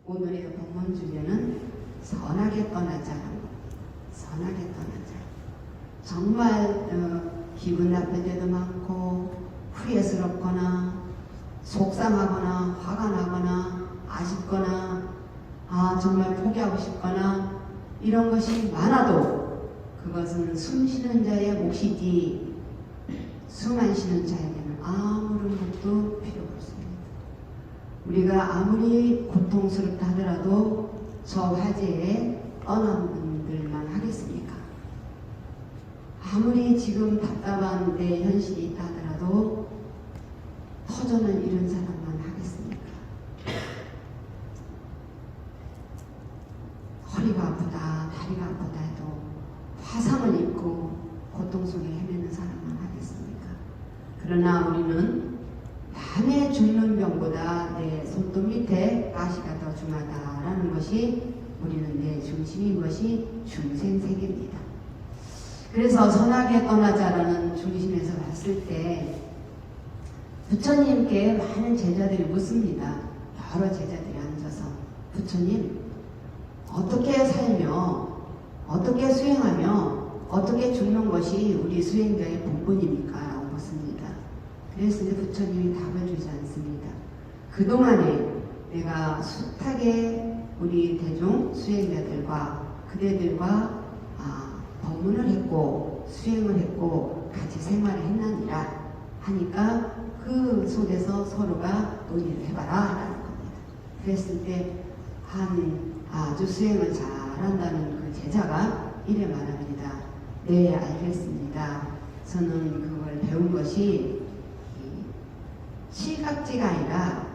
오늘의 본문 주제는 선하게 떠나자라는 것. 선하게 떠나자. 정말 기분 나쁠 때도 많고 후회스럽거나 속상하거나 화가 나거나 아쉽거나 정말 포기하고 싶거나 이런 것이 많아도 그것은 숨 쉬는 자의 몫이지 숨 안 쉬는 자에게는 아무런 것도 필요 없습니다. 우리가 아무리 고통스럽다 하더라도 저 화재에 떠난 분들만 하겠습니까? 아무리 지금 답답한 내 현실이 있다 하더라도 터전을 잃은 사람만 하겠습니까? 허리가 아프다, 다리가 아프다 해도 화상을 입고 고통 속에 헤매는 사람만 하겠습니까? 그러나 우리는 남의 죽는 병보다 내 손톱 밑에 가시가 더 중하다라는 것이 우리는 내 중심인 것이 중생세계입니다. 그래서 선하게 떠나자라는 중심에서 봤을 때 부처님께 많은 제자들이 묻습니다. 여러 제자들이 앉아서 부처님 어떻게 살며 어떻게 수행하며 어떻게 죽는 것이 우리 수행자의 본분입니까? 라고 묻습니다. 그래서 부처님이 답을 주지 않습니다. 그동안에 내가 숱하게 우리 대중 수행자들과 그대들과 법문을 했고 수행을 했고 같이 생활을 했나니라 하니까 그 속에서 서로가 논의를 해봐라 라는 겁니다. 그랬을 때 아주 수행을 잘한다는 그 제자가 이래 말합니다. 네, 알겠습니다. 저는 그걸 배운 것이 시각지가 아니라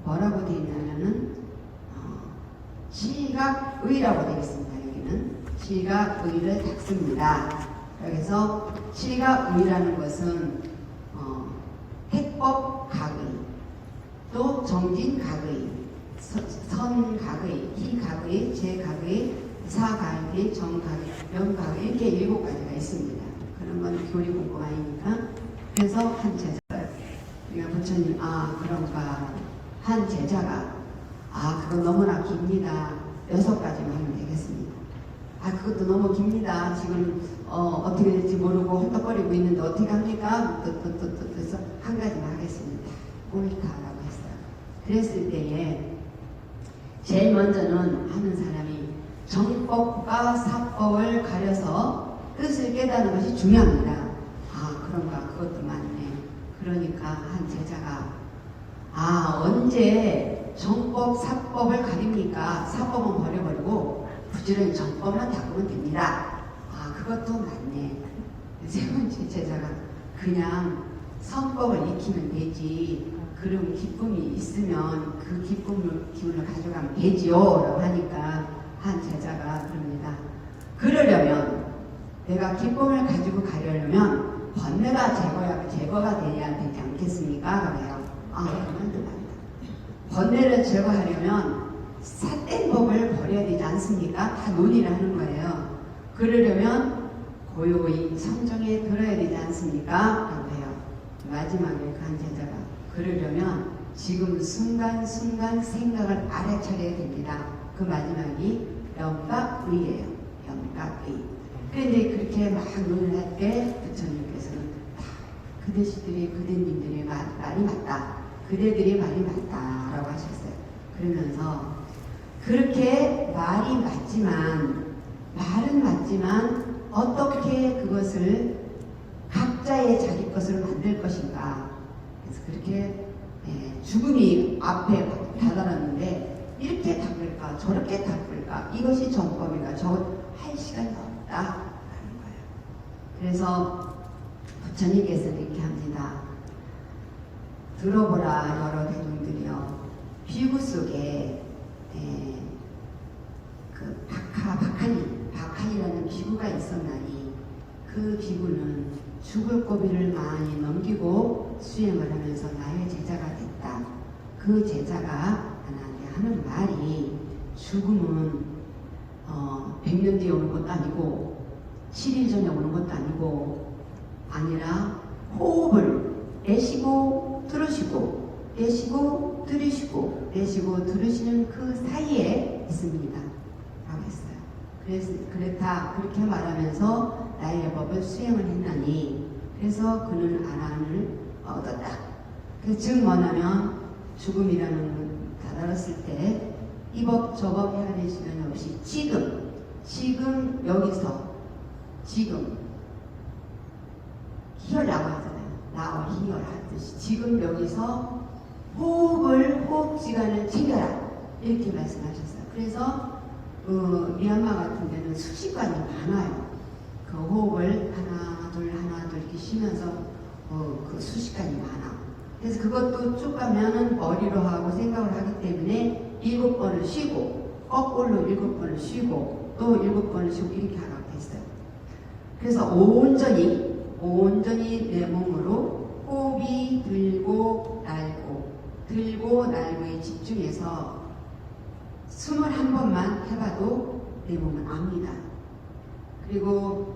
뭐라고 되어 있냐면은 시각의라고 되어 있습니다. 여기는 시각의를 닦습니다. 그래서 시각의라는 것은 해법각의, 또 정진각의, 선각의, 희각의, 제각의, 사각의, 정각의, 명각의 이렇게 7가지가 있습니다. 그런 건 교리 공부 아니니까. 그래서 한 제자가 우리가 부처님 그런가 한 제자가 그거 너무나 깁니다. 6가지만 하면 되겠습니다. 그것도 너무 깁니다. 지금 어떻게 될지 모르고 헐떡거리고 있는데 어떻게 합니까? 그래서 한 가지만 하겠습니다. 옳다라고 했어요. 그랬을 때에 제일 먼저는 하는 사람이 정법과 사법을 가려서 뜻을 깨닫는 것이 중요합니다. 그런가 그것도 맞네. 그러니까 한 제자가 언제 정법 사법을 가립니까? 사법은 버려버리고 부지런히 정법만 닦으면 됩니다. 그것도 맞네. 세 번째 제자가 그냥 성법을 익히면 되지. 그런 기쁨이 있으면 그 기운을 가져가면 되지요. 라고 하니까 한 제자가 그럽니다. 그러려면 내가 기쁨을 가지고 가려면 번뇌가 제거가 돼야 되지 않겠습니까? 그래요. 그러면 됩니다. 번뇌를 제거하려면 삿된 법을 버려야 되지 않습니까? 다 논의를 하는 거예요. 그러려면 고요히 성정에 들어야 되지 않습니까? 라고 해요. 마지막에 그 한 제자가 그러려면 지금 순간순간 생각을 알아차려야 됩니다. 그 마지막이 영각의예요. 영각의. 그런데 그렇게 막 논의를 할 때 부처님께서는 그대님들의 말이 맞다. 그대들의 말이 맞다라고 하셨어요. 그러면서 그렇게 말은 맞지만 어떻게 그것을 각자의 자기 것으로 만들 것인가. 그래서 그렇게 죽음이 앞에 다다랐는데 이렇게 닦을까 저렇게 닦을까 이것이 정법이가 저것 할 시간이 없다라는 거예요. 그래서 부처님께서 이렇게 합니다. 들어보라 여러 대중들이여. 비구 속에 그 박한이라는 비구가 있었나니 그 비구는 죽을 고비를 많이 넘기고 수행을 하면서 나의 제자가 됐다. 그 제자가 나한테 하는 말이 죽음은 100년 뒤에 오는 것도 아니고 7일 전에 오는 것도 아니라 호흡을 내쉬고 들으시고 내쉬고 들으시고 내쉬고 들으시는 그 사이에 있습니다. 라고 했어요. 그렇다 그렇게 말하면서 나의 법을 수행을 했나니 그래서 그는 아란을 얻었다. 즉 뭐냐면 죽음이라는 다다랐을 때 이 법 저 법 해야 될 시간이 없이 지금 여기서 지금 히얼 나와 하잖아요. 나와 히얼 하듯이 지금 여기서 호흡시간을 챙겨라 이렇게 말씀하셨어요. 그래서 미얀마 같은 데는 수식관이 많아요. 그 호흡을 하나 둘 이렇게 쉬면서 그 수식관이 많아. 그래서 그것도 쭉 가면은 머리로 하고 생각을 하기 때문에 7번을 쉬고 거꾸로 7번을 쉬고 또 7번을 쉬고 이렇게 하라고 했어요. 그래서 온전히 내 몸으로 호흡이 들고 날고에 집중해서 21번만 해봐도 내 몸은 압니다. 그리고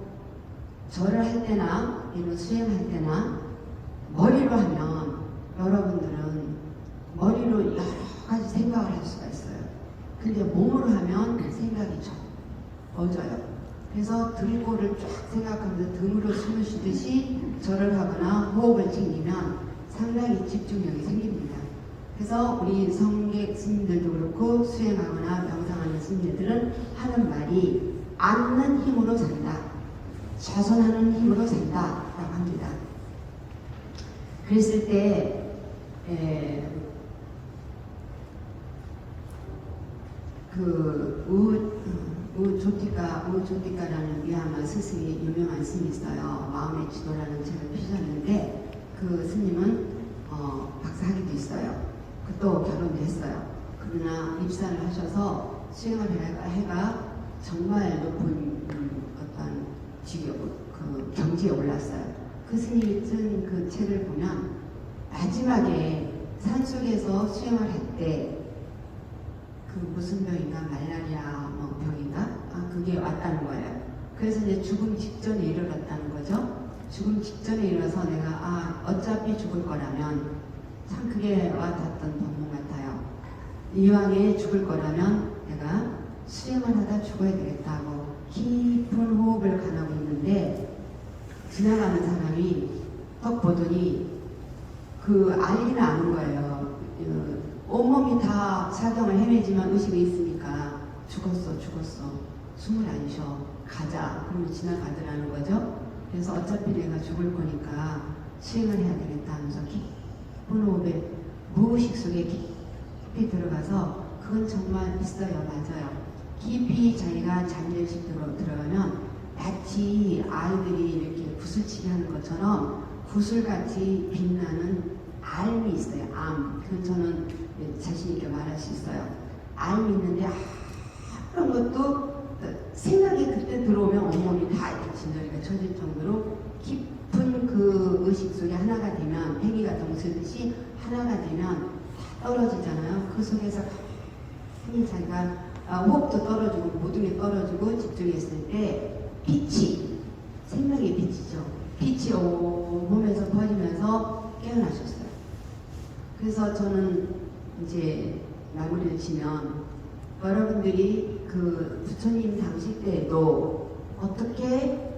절을 할 때나 이런 수행할 때나 머리로 하면 여러분들은 머리로 여러 가지 생각을 할 수가 있어요. 근데 몸으로 하면 생각이 좀 멎어요. 그래서 등골을 쫙 생각하면서 등으로 숨을 쉬듯이 절을 하거나 호흡을 챙기면 상당히 집중력이 생깁니다. 그래서 우리 성객 스님들도 그렇고 수행하거나 명상하는 스님들은 하는 말이 앉는 힘으로 산다. 좌선하는 힘으로 산다. 라고 합니다. 그랬을 때 우조티카라는 미얀마 스승이 유명한 스님이 있어요. 마음의 지도라는 책을 피셨는데 그 스님은 박사학위도 있어요. 또 결혼도 했어요. 그러나 입사를 하셔서 수행을 해가 정말 높은 어떤 그 경지에 올랐어요. 그 스님이 쓴 그 책을 보면 마지막에 산속에서 수행을 할 때 그 무슨 병인가 말라리아 뭐 병인가 그게 왔다는 거예요. 그래서 이제 죽음 직전에 이르렀다는 거죠. 죽음 직전에 이르러서 내가 어차피 죽을 거라면 참 그게 와닿던 법문 같아요. 이왕에 죽을 거라면 내가 수행을 하다 죽어야 되겠다고 깊은 호흡을 가하고 있는데 지나가는 사람이 딱 보더니 그 알리는 아는 거예요. 온몸이 다 사경을 헤매지만 의식이 있으니까 죽었어 숨을 안 쉬어 가자 그러면 지나가더라는 거죠. 그래서 어차피 내가 죽을 거니까 수행을 해야 되겠다 하면서 깊은 호흡에 무의식 속에 깊이 들어가서 그건 정말 있어요. 맞아요. 깊이 자기가 잠재의식으로 들어가면 마치 아이들이 이렇게 구슬치기 하는 것처럼 구슬같이 빛나는 알이 있어요. 암. 그건 저는 자신있게 말할 수 있어요. 알이 있는데 아무런 것도 생각이 그때 들어오면 온몸이 다 이렇게 진저리가 쳐질 정도로 깊은 그 의식 속에 하나가 되면 팽이가 동슬듯이 하나가 되면 다 떨어지잖아요. 그 속에서 가만히 자기가 호흡도 떨어지고 모든 게 떨어지고 집중했을 때 빛이 생명의 빛이죠. 빛이 온몸에서 퍼지면서 깨어나셨어요. 그래서 저는 이제 마무리를 치면 여러분들이 그 부처님 당시 때에도 어떻게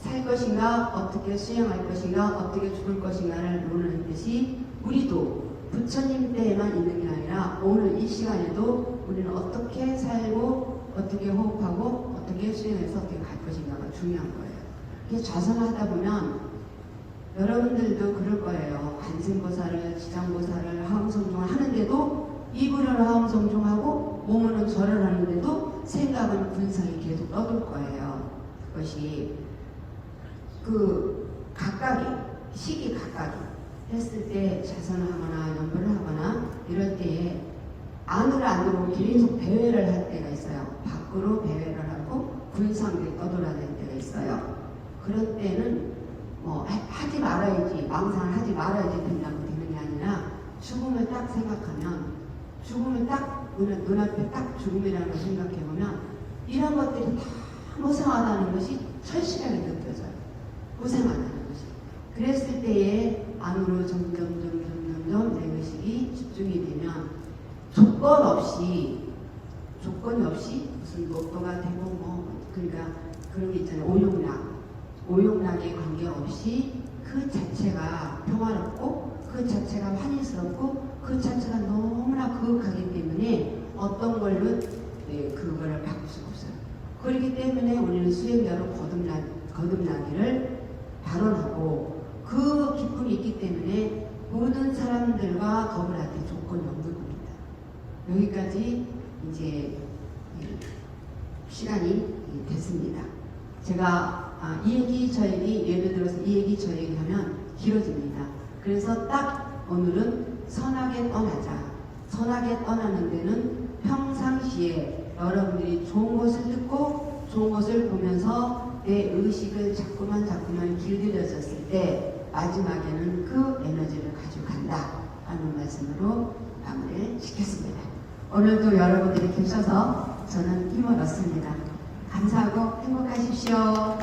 살 것인가, 어떻게 수행할 것인가, 어떻게 죽을 것인가를 논하듯이 우리도 부처님 때에만 있는 게 아니라 오늘 이 시간에도 우리는 어떻게 살고 어떻게 호흡하고 어떻게 수행해서 어떻게 갈 것인가가 중요한 거예요. 이게 좌선하다 보면 여러분들도 그럴 거예요. 관세음보살을, 지장보살을 하음성중을 하는데도 입으로는 하음성중하고 몸으로는 절을 하는데도 생각은 분성이 계속 떠돌 거예요. 그것이 그 각각이 시기 각각이 했을 때 자선을 하거나 연보를 하거나 이럴 때에 안으로 계속 배회를 할 때가 있어요. 밖으로 배회를 하고 분성이 떠돌아다닐 때가 있어요. 그럴 때는 하지 말아야지, 망상을 하지 말아야지 된다고 되는 게 아니라 죽음을 딱 생각하면 죽음을 딱 눈앞에 딱 죽음이라는 걸 생각해보면 이런 것들이 다 무상하다는 것이 철실하게 느껴져요. 무상하다는 것이. 그랬을 때에 안으로 점점 점점 내 의식이 집중이 되면 조건이 없이 무슨 로또가 되고 뭐 그러니까 그런 게 있잖아요. 오용락에 관계없이 그 자체가 평화롭고 그 자체가 환희스럽고 그 자체가 너무나 거룩하기 때문에 어떤 걸로 그거를 바꿀 수가 없어요. 그렇기 때문에 우리는 수행자로 거듭나기를 발언하고 그 기쁨이 있기 때문에 모든 사람들과 더불할 때 조건이 없는 겁니다. 여기까지 이제 시간이 됐습니다. 제가 이 얘기 저 얘기 예를 들어서 이 얘기 저 얘기 하면 길어집니다. 그래서 딱 오늘은 선하게 떠나자. 선하게 떠나는 데는 평상시에 여러분들이 좋은 것을 듣고 좋은 것을 보면서 내 의식을 자꾸만 길들여졌을 때 마지막에는 그 에너지를 가지고 간다 하는 말씀으로 마무리를 짓겠습니다. 오늘도 여러분들이 계셔서 저는 힘을 얻습니다. 감사하고 행복하십시오.